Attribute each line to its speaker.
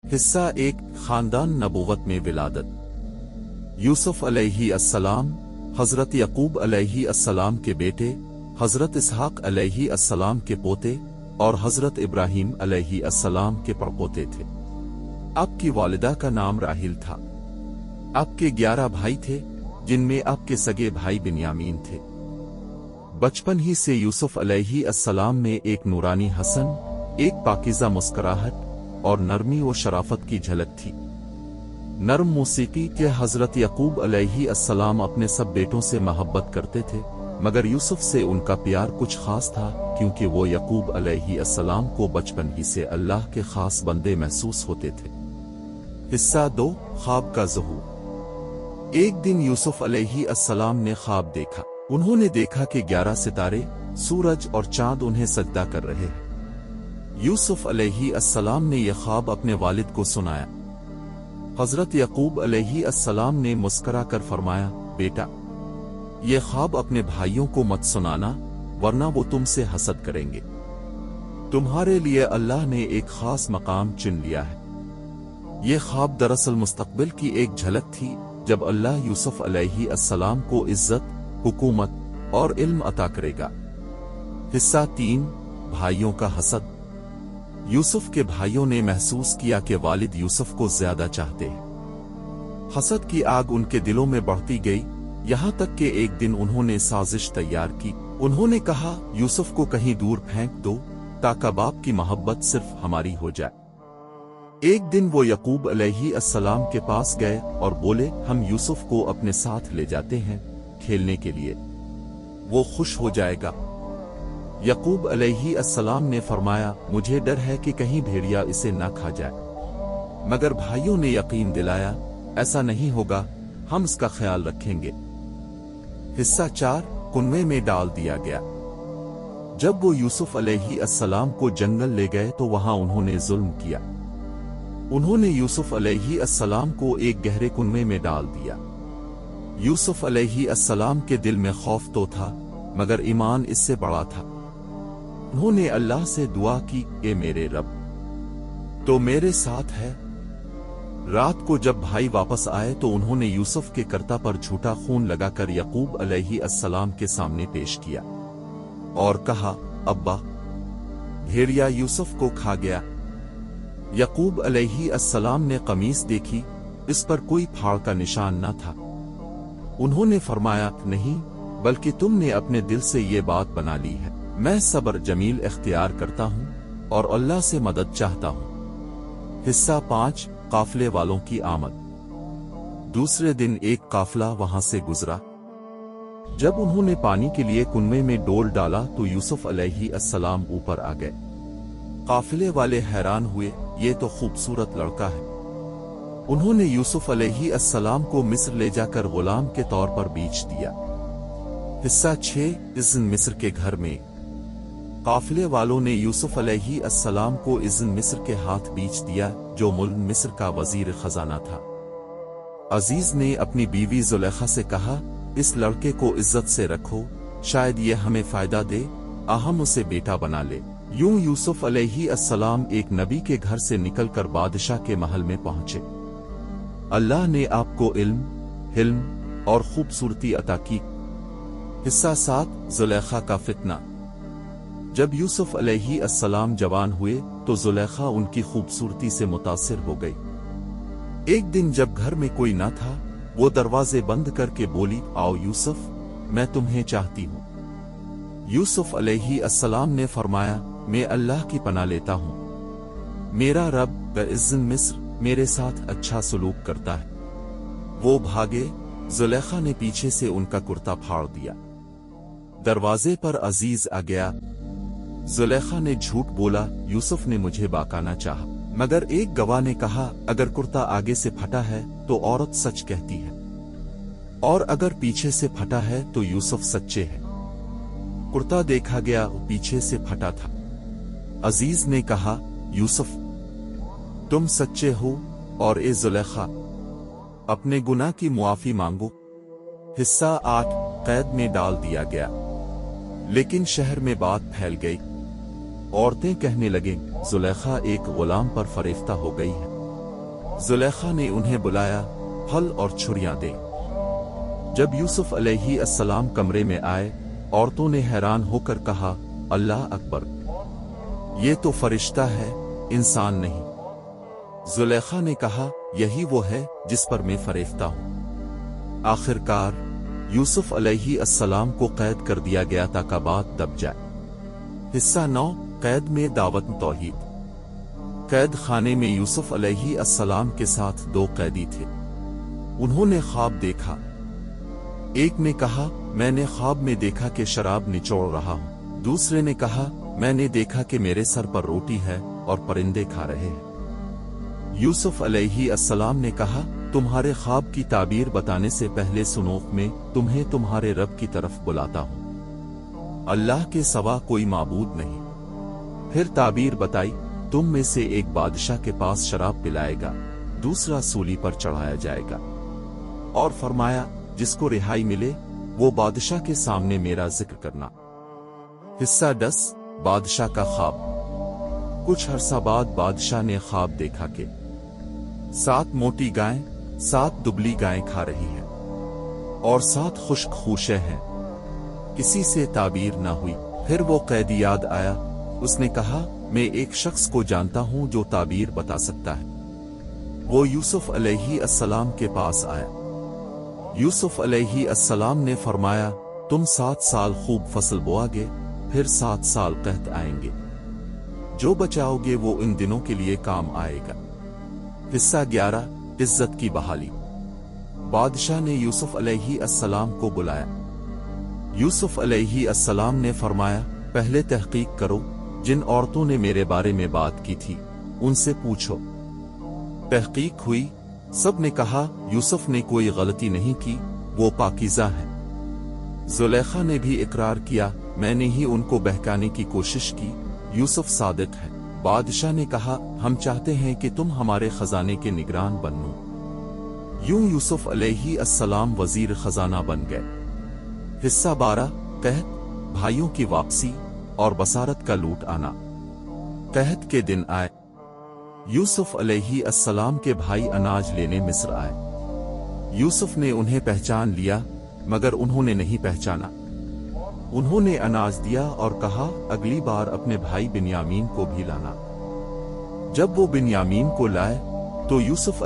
Speaker 1: हिस्सा एक खानदान नबूवत में विलादत। यूसुफ अलैहि अस्सलाम हजरत यकूब अलैहि अस्सलाम के बेटे, हजरत इसहाक अलैहि अस्सलाम के पोते और हजरत इब्राहीम अलैहि अस्सलाम के पड़पोते थे। आपकी वालिदा का नाम राहिल था। आपके 11 भाई थे, जिनमें आपके सगे भाई बिन्यामीन थे। बचपन ही से यूसुफ अलैहि अस्सलाम में एक नूरानी हसन, एक पाकीज़ा मुस्कुराहट और नरमी व शराफत की झलक थी। नरम मौसीकी के हजरत यकूब अलैहि अस्सलाम अपने सब बेटों से मोहब्बत करते थे, मगर यूसुफ से उनका प्यार कुछ खास था, क्योंकि वो यकूब अलैहि अस्सलाम को बचपन ही से अल्लाह के खास बंदे महसूस होते थे। हिस्सा 2 ख्वाब का ज़हूर। एक दिन यूसुफ अलैहि अस्सलाम ने ख्वाब देखा। उन्होंने देखा कि 11 सितारे, सूरज और चांद उन्हें सजदा कर रहे हैं। यूसुफ अलैहि अस्सलाम ने यह ख्वाब अपने वालिद को सुनाया। हजरत यकूब अलैहि अस्सलाम ने मुस्करा कर फरमाया, बेटा, ये ख्वाब अपने भाइयों को मत सुनाना, वरना वो तुमसे हसद करेंगे। तुम्हारे लिए अल्लाह ने एक खास मकाम चुन लिया है। ये ख्वाब दरअसल मुस्तकबिल की एक झलक थी, जब अल्लाह यूसुफ अलैहि अस्सलाम को इज्जत, हुकूमत और इल्म अता करेगा। हिस्सा 3 भाइयों का हसद। यूसुफ के भाइयों ने महसूस किया कि वालिद यूसुफ को ज्यादा चाहते हैं। हसद की आग उनके दिलों में बढ़ती गई, यहां तक कि एक दिन उन्होंने साजिश तैयार की। उन्होंने कहा, यूसुफ को कहीं दूर फेंक दो, ताकि बाप की मोहब्बत सिर्फ हमारी हो जाए। एक दिन वो यकूब अलैहि अस्सलाम के पास गए और बोले, हम यूसुफ को अपने साथ ले जाते हैं खेलने के लिए, वो खुश हो जाएगा। यकूब अलैहि अस्सलाम ने फरमाया, मुझे डर है कि कहीं भेड़िया इसे न खा जाए। मगर भाइयों ने यकीन दिलाया, ऐसा नहीं होगा, हम इसका ख्याल रखेंगे। हिस्सा 4 कुनवे में डाल दिया गया। जब वो यूसुफ अलैहि अस्सलाम को जंगल ले गए तो वहां उन्होंने जुल्म किया। उन्होंने यूसुफ अलैहि अस्सलाम को एक गहरे कुनवे में डाल दिया। यूसुफ अलैहि अस्सलाम के दिल में खौफ तो था, मगर ईमान इससे बड़ा था। उन्होंने अल्लाह से दुआ की, ए मेरे रब, तो मेरे साथ है। रात को जब भाई वापस आए तो उन्होंने यूसुफ के कर्ता पर झूठा खून लगाकर यकूब अलैहि अस्सलाम के सामने पेश किया और कहा, अब्बा, भेड़िया यूसुफ को खा गया। यकूब अलैहि अस्सलाम ने कमीज देखी, इस पर कोई फाड़ का निशान न था। उन्होंने फरमाया, नहीं, बल्कि तुमने अपने दिल से ये बात बना ली है। मैं सब्र जमील इख्तियार करता हूँ और अल्लाह से मदद चाहता हूँ। हिस्सा 5 काफले वालों की आमद। दूसरे दिन एक काफला वहां से गुजरा। जब उन्होंने पानी के लिए कुनवे में डोल डाला तो यूसुफ अलैहि अस्सलाम ऊपर आ गए। काफिले वाले हैरान हुए, ये तो खूबसूरत लड़का है। उन्होंने यूसुफ अलैहि अस्सलाम को मिस्र ले जाकर गुलाम के तौर पर बेच दिया। हिस्सा 6 इज़्न मिस्र के घर में। काफिले वालों ने यूसुफ अलैहि अस्सलाम को इज़्न मिस्र के हाथ बेच दिया, जो मुल्क मिस्र का वजीर खजाना था। अजीज ने अपनी बीवी जुलेखा से कहा, इस लड़के को इज्जत से रखो, शायद ये हमें फायदा दे, हम उसे बेटा बना ले। यूं यूसुफ अलैहि अस्सलाम एक नबी के घर से निकलकर बादशाह के महल में पहुंचे। अल्लाह ने आपको इल्म, हिल्म और खूबसूरती अता की। हिस्सा 7 जुलेखा का फितना। जब यूसुफ अलैहि अस्सलाम जवान हुए तो जुलेखा उनकी खूबसूरती से मुतासिर हो गई। एक दिन जब घर में कोई न था, वो दरवाजे बंद करके बोली, आओ यूसुफ, मैं तुम्हें चाहती हूँ। यूसुफ अलैहि अस्सलाम ने फरमाया, मैं अल्लाह की पनाह लेता हूँ। मेरा रब ब-इज़्न मिस्र मेरे साथ अच्छा सलूक करता है। वो भागे। जुलेखा ने पीछे से उनका कुर्ता फाड़ दिया। दरवाजे पर अजीज आ गया। जुलेखा ने झूठ बोला, यूसुफ ने मुझे बहकाना चाहा, मगर एक गवाह ने कहा, अगर कुर्ता आगे से फटा है तो औरत सच कहती है, और अगर पीछे से फटा है तो यूसुफ सच्चे हैं। कुर्ता देखा गया, पीछे से फटा था। अजीज ने कहा, यूसुफ, तुम सच्चे हो, और ए जुलेखा, अपने गुनाह की मुआफी मांगो। हिस्सा 8 कैद में डाल दिया गया। लेकिन शहर में बात फैल गई। औरतें कहने लगीं, जुलेखा एक गुलाम पर फरेफ्ता हो गई है। जुलेखा ने उन्हें बुलाया, फल और छुरियां दे। जब यूसुफ अलैहि अस्सलाम कमरे में आए, औरतों ने हैरान होकर कहा, अल्लाह अकबर, ये तो फरिश्ता है, इंसान नहीं। जुलेखा ने कहा, यही वो है जिस पर मैं फरेफ्ता हूं। आखिरकार यूसुफ अलैहि अस्सलाम को कैद कर दिया गया ताकि बात दब जाए। हिस्सा 9, कैद में दावत तौहीद। कैद खाने में यूसुफ अलैहि अस्सलाम के साथ 2 कैदी थे। उन्होंने ख्वाब देखा। एक ने कहा, मैंने ख्वाब में देखा कि शराब निचोड़ रहा हूं। दूसरे ने कहा, मैंने देखा कि मेरे सर पर रोटी है और परिंदे खा रहे हैं। यूसुफ अलैहि अस्सलाम ने कहा, तुम्हारे ख्वाब की ताबीर बताने से पहले सुनो, मैं तुम्हें तुम्हारे रब की तरफ बुलाता हूं। अल्लाह के सिवा कोई माबूद नहीं। फिर ताबीर बताई, तुम में से एक बादशाह के पास शराब पिलाएगा, दूसरा सूली पर चढ़ाया जाएगा। और फरमाया, जिसको रिहाई मिले वो बादशाह के सामने मेरा जिक्र करना। हिस्सा 10, बादशाह का ख्वाब। कुछ अरसा बाद बादशाह ने ख्वाब देखा कि 7 मोटी गायें 7 दुबली गायें खा रही हैं और 7 खुश्क खूशे हैं। किसी से ताबीर न हुई। फिर वो कैदी याद आया। उसने कहा, मैं एक शख्स को जानता हूं जो ताबीर बता सकता है। वो यूसुफ अलैहि अस्सलाम के पास आया। यूसुफ अलैहि अस्सलाम ने फरमाया, तुम 7 साल खूब फसल बोआगे, फिर 7 साल कहत आएंगे। जो बचाओगे वो इन दिनों के लिए काम आएगा। हिस्सा 11, इज्जत की बहाली। बादशाह ने यूसुफ अलैहि अस्सलाम को बुलाया। यूसुफ अलैहि अस्सलाम ने फरमाया, पहले तहकीक करो, जिन औरतों ने मेरे बारे में बात की थी उनसे पूछो। तहकीक हुई। सब ने कहा, यूसुफ ने कोई गलती नहीं की, वो पाकीज़ा है। जुलेखा ने भी इकरार किया, मैंने ही उनको बहकाने की कोशिश की, यूसुफ सादिक है। बादशाह ने कहा, हम चाहते हैं कि तुम हमारे खजाने के निगरान बनो। यूं यूसुफ अलैहि अस्सलाम वजीर खजाना बन गए। हिस्सा 12, कहत, भाइयों की वापसी और बसारत का लूट आना। कहत के दिन आए। यूसुफ अलैहि अस्सलाम के भाई अनाज लेने मिस्र आए। यूसुफ ने उन्हें पहचान लिया, मगर उन्होंने नहीं पहचाना। उन्होंने अनाज दिया और कहा, अगली बार अपने भाई बिन्यामीन को भी लाना। जब वो बिन्यामीन को लाए तो यूसुफ